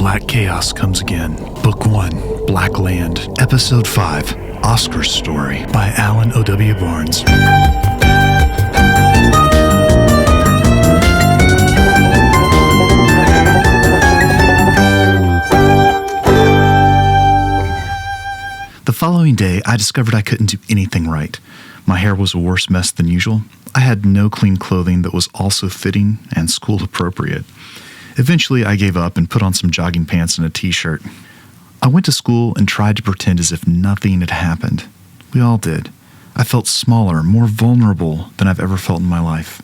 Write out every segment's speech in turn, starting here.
Black Chaos comes again. Book 1, Black Land, Episode 5, Oscar's Story by Alan O.W. Barnes. The following day, I discovered I couldn't do anything right. My hair was a worse mess than usual. I had no clean clothing that was also fitting and school appropriate. Eventually, I gave up and put on some jogging pants and a t-shirt. I went to school and tried to pretend as if nothing had happened. We all did. I felt smaller, more vulnerable than I've ever felt in my life.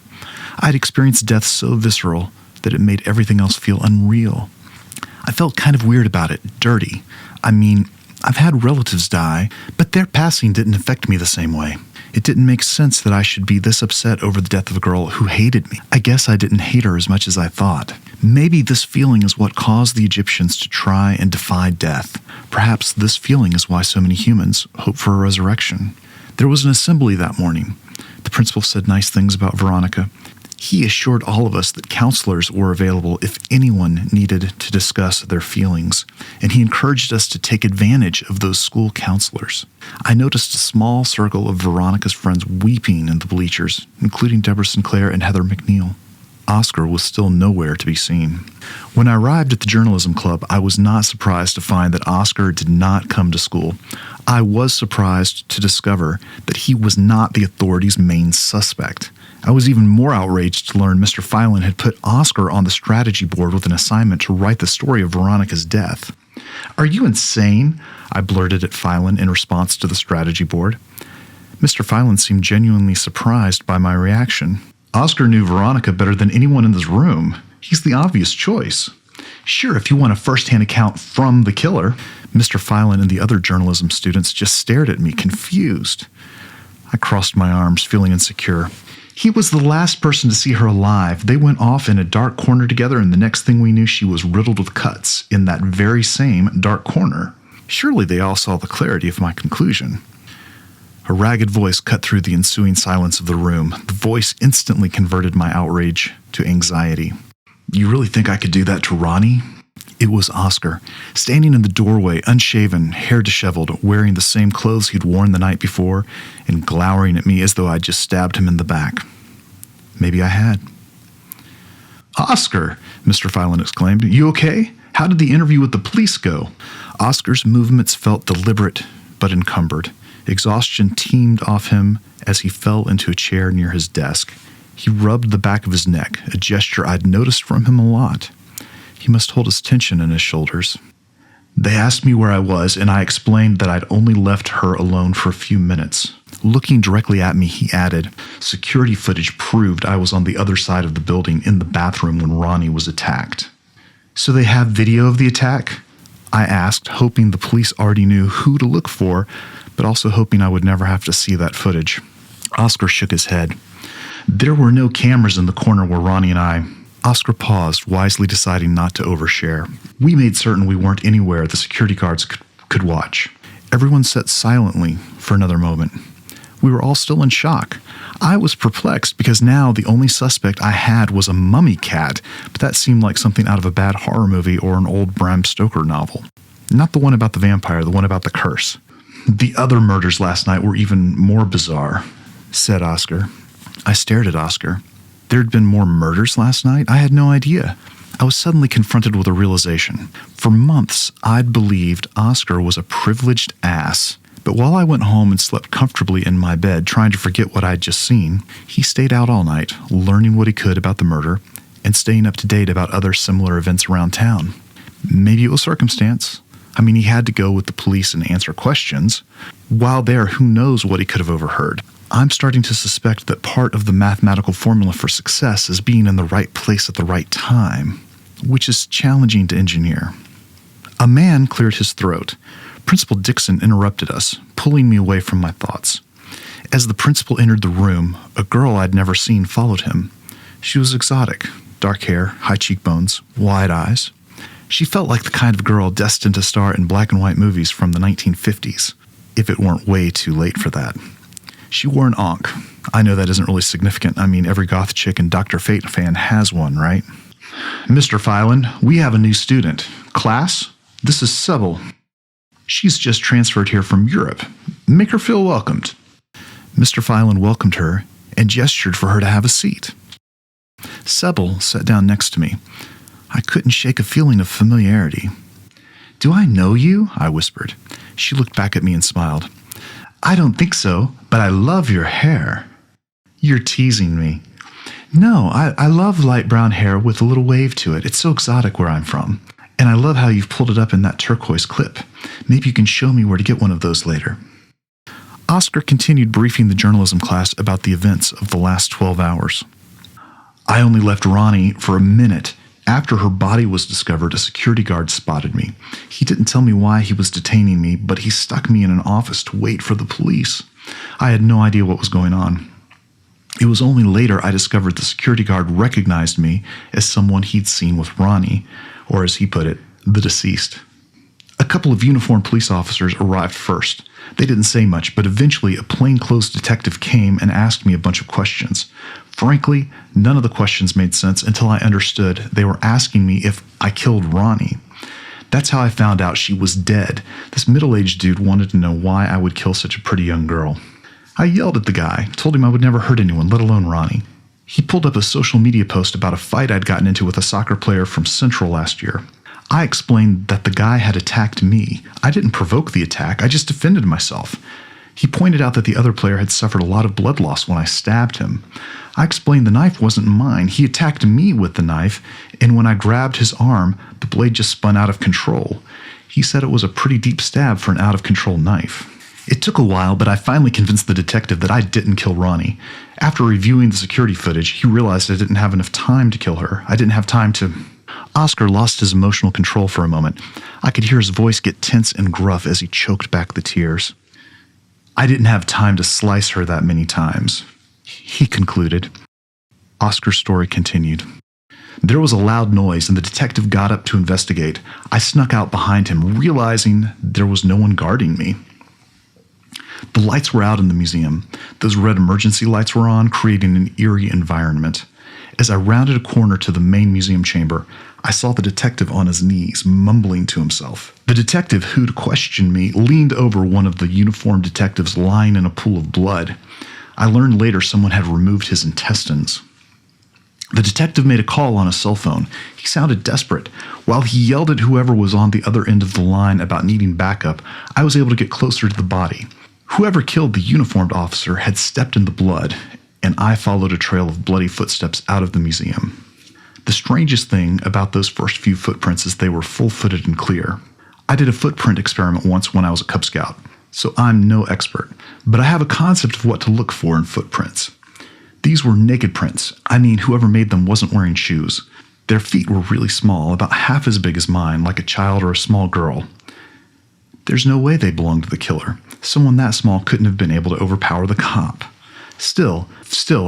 I had experienced death so visceral that it made everything else feel unreal. I felt kind of weird about it, dirty. I mean, I've had relatives die, but their passing didn't affect me the same way. It didn't make sense that I should be this upset over the death of a girl who hated me. I guess I didn't hate her as much as I thought. Maybe this feeling is what caused the Egyptians to try and defy death. Perhaps this feeling is why so many humans hope for a resurrection. There was an assembly that morning. The principal said nice things about Veronica. He assured all of us that counselors were available if anyone needed to discuss their feelings, and he encouraged us to take advantage of those school counselors. I noticed a small circle of Veronica's friends weeping in the bleachers, including Deborah Sinclair and Heather McNeil. Oskar was still nowhere to be seen. When I arrived at the journalism club, I was not surprised to find that Oskar did not come to school. I was surprised to discover that he was not the authorities' main suspect. I was even more outraged to learn Mr. Phelan had put Oskar on the strategy board with an assignment to write the story of Veronica's death. "Are you insane?" I blurted at Phelan in response to the strategy board. Mr. Phelan seemed genuinely surprised by my reaction. "Oskar knew Veronica better than anyone in this room. He's the obvious choice." "Sure, if you want a first-hand account from the killer." Mr. Phelan and the other journalism students just stared at me, confused. I crossed my arms, feeling insecure. "He was the last person to see her alive. They went off in a dark corner together, and the next thing we knew, she was riddled with cuts in that very same dark corner." Surely they all saw the clarity of my conclusion. A ragged voice cut through the ensuing silence of the room. The voice instantly converted my outrage to anxiety. "You really think I could do that to Ronnie?" It was Oskar, standing in the doorway, unshaven, hair disheveled, wearing the same clothes he'd worn the night before, and glowering at me as though I'd just stabbed him in the back. Maybe I had. "Oskar!" Mr. Phelan exclaimed. "You okay? How did the interview with the police go?" Oscar's movements felt deliberate but encumbered. Exhaustion teemed off him as he fell into a chair near his desk. He rubbed the back of his neck, a gesture I'd noticed from him a lot. He must hold his tension in his shoulders. "They asked me where I was, and I explained that I'd only left her alone for a few minutes." Looking directly at me, he added, "Security footage proved I was on the other side of the building in the bathroom when Ronnie was attacked." "So they have video of the attack?" I asked, hoping the police already knew who to look for, but also hoping I would never have to see that footage. Oskar shook his head. "There were no cameras in the corner where Ronnie and I—" Oskar paused, wisely deciding not to overshare. "We made certain we weren't anywhere the security guards could watch." Everyone sat silently for another moment. We were all still in shock. I was perplexed because now the only suspect I had was a mummy cat, but that seemed like something out of a bad horror movie or an old Bram Stoker novel. Not the one about the vampire, the one about the curse. "The other murders last night were even more bizarre," said Oskar. I stared at Oskar. There had been more murders last night? I had no idea. I was suddenly confronted with a realization. For months, I'd believed Oskar was a privileged ass. But while I went home and slept comfortably in my bed, trying to forget what I'd just seen, he stayed out all night, learning what he could about the murder and staying up to date about other similar events around town. Maybe it was circumstance. I mean, he had to go with the police and answer questions. While there, who knows what he could have overheard. I'm starting to suspect that part of the mathematical formula for success is being in the right place at the right time, which is challenging to engineer. A man cleared his throat. Principal Dixon interrupted us, pulling me away from my thoughts. As the principal entered the room, a girl I'd never seen followed him. She was exotic, dark hair, high cheekbones, wide eyes. She felt like the kind of girl destined to star in black and white movies from the 1950s, if it weren't way too late for that. She wore an ankh. I know that isn't really significant. I mean, every goth chick and Dr. Fate fan has one, right? "Mr. Phelan, we have a new student. Class, this is Sybil. She's just transferred here from Europe. Make her feel welcomed." Mr. Phelan welcomed her and gestured for her to have a seat. Sybil sat down next to me. I couldn't shake a feeling of familiarity. "Do I know you?" I whispered. She looked back at me and smiled. "I don't think so, but I love your hair." "You're teasing me." "No, I love light brown hair with a little wave to it. It's so exotic where I'm from. And I love how you've pulled it up in that turquoise clip. Maybe you can show me where to get one of those later." Oskar continued briefing the journalism class about the events of the last 12 hours. "I only left Ronnie for a minute. After her body was discovered, a security guard spotted me. He didn't tell me why he was detaining me, but he stuck me in an office to wait for the police. I had no idea what was going on. It was only later I discovered the security guard recognized me as someone he'd seen with Ronnie, or as he put it, the deceased. A couple of uniformed police officers arrived first. They didn't say much, but eventually a plainclothes detective came and asked me a bunch of questions. Frankly, none of the questions made sense until I understood they were asking me if I killed Ronnie. That's how I found out she was dead. This middle-aged dude wanted to know why I would kill such a pretty young girl. I yelled at the guy, told him I would never hurt anyone, let alone Ronnie. He pulled up a social media post about a fight I'd gotten into with a soccer player from Central last year. I explained that the guy had attacked me. I didn't provoke the attack, I just defended myself. He pointed out that the other player had suffered a lot of blood loss when I stabbed him. I explained the knife wasn't mine. He attacked me with the knife, and when I grabbed his arm, the blade just spun out of control. He said it was a pretty deep stab for an out-of-control knife. It took a while, but I finally convinced the detective that I didn't kill Ronnie. After reviewing the security footage, he realized I didn't have enough time to kill her. I didn't have time to... Oskar lost his emotional control for a moment. I could hear his voice get tense and gruff as he choked back the tears. "I didn't have time to slice her that many times," he concluded. Oskar's story continued. There was a loud noise, and the detective got up to investigate. I snuck out behind him, realizing there was no one guarding me. The lights were out in the museum. Those red emergency lights were on, creating an eerie environment. As I rounded a corner to the main museum chamber, I saw the detective on his knees, mumbling to himself. The detective who'd questioned me leaned over one of the uniformed detectives lying in a pool of blood. I learned later someone had removed his intestines. The detective made a call on a cell phone. He sounded desperate. While he yelled at whoever was on the other end of the line about needing backup, I was able to get closer to the body. Whoever killed the uniformed officer had stepped in the blood, and I followed a trail of bloody footsteps out of the museum. The strangest thing about those first few footprints is they were full-footed and clear. I did a footprint experiment once when I was a Cub Scout, so I'm no expert, but I have a concept of what to look for in footprints. These were naked prints. I mean, whoever made them wasn't wearing shoes. Their feet were really small, about half as big as mine, like a child or a small girl. There's no way they belonged to the killer. Someone that small couldn't have been able to overpower the cop. Still,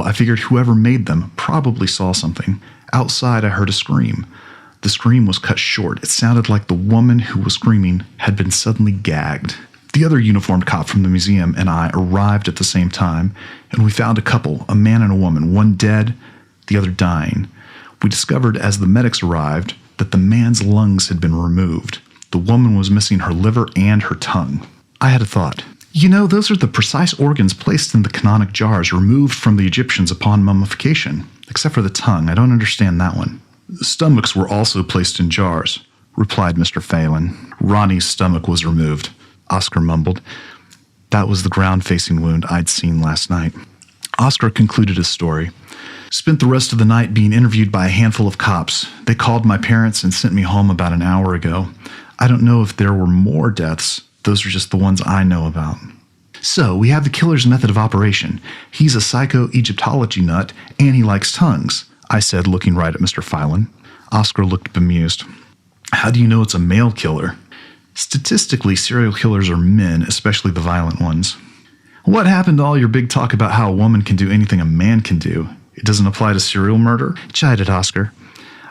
I figured whoever made them probably saw something. Outside, I heard a scream. The scream was cut short. It sounded like the woman who was screaming had been suddenly gagged. The other uniformed cop from the museum and I arrived at the same time, and we found a couple, a man and a woman, one dead, the other dying. We discovered as the medics arrived that the man's lungs had been removed. The woman was missing her liver and her tongue. I had a thought. You know, those are the precise organs placed in the canonic jars removed from the Egyptians upon mummification. Except for the tongue. I don't understand that one. Stomachs were also placed in jars, replied Mr. Phelan. Ronnie's stomach was removed, Oskar mumbled. That was the ground-facing wound I'd seen last night. Oskar concluded his story. Spent the rest of the night being interviewed by a handful of cops. They called my parents and sent me home about an hour ago. I don't know if there were more deaths. Those are just the ones I know about. So, we have the killer's method of operation. He's a psycho-Egyptology nut, and he likes tongues, I said, looking right at Mr. Phelan. Oskar looked bemused. How do you know it's a male killer? Statistically, serial killers are men, especially the violent ones. What happened to all your big talk about how a woman can do anything a man can do? It doesn't apply to serial murder? Chided Oskar.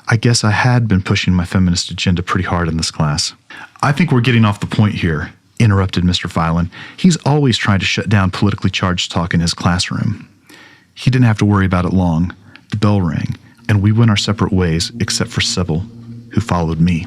I guess I had been pushing my feminist agenda pretty hard in this class. I think we're getting off the point here, interrupted Mr. Phelan. He's always trying to shut down politically charged talk in his classroom. He didn't have to worry about it long. The bell rang, and we went our separate ways, except for Sybil. who followed me.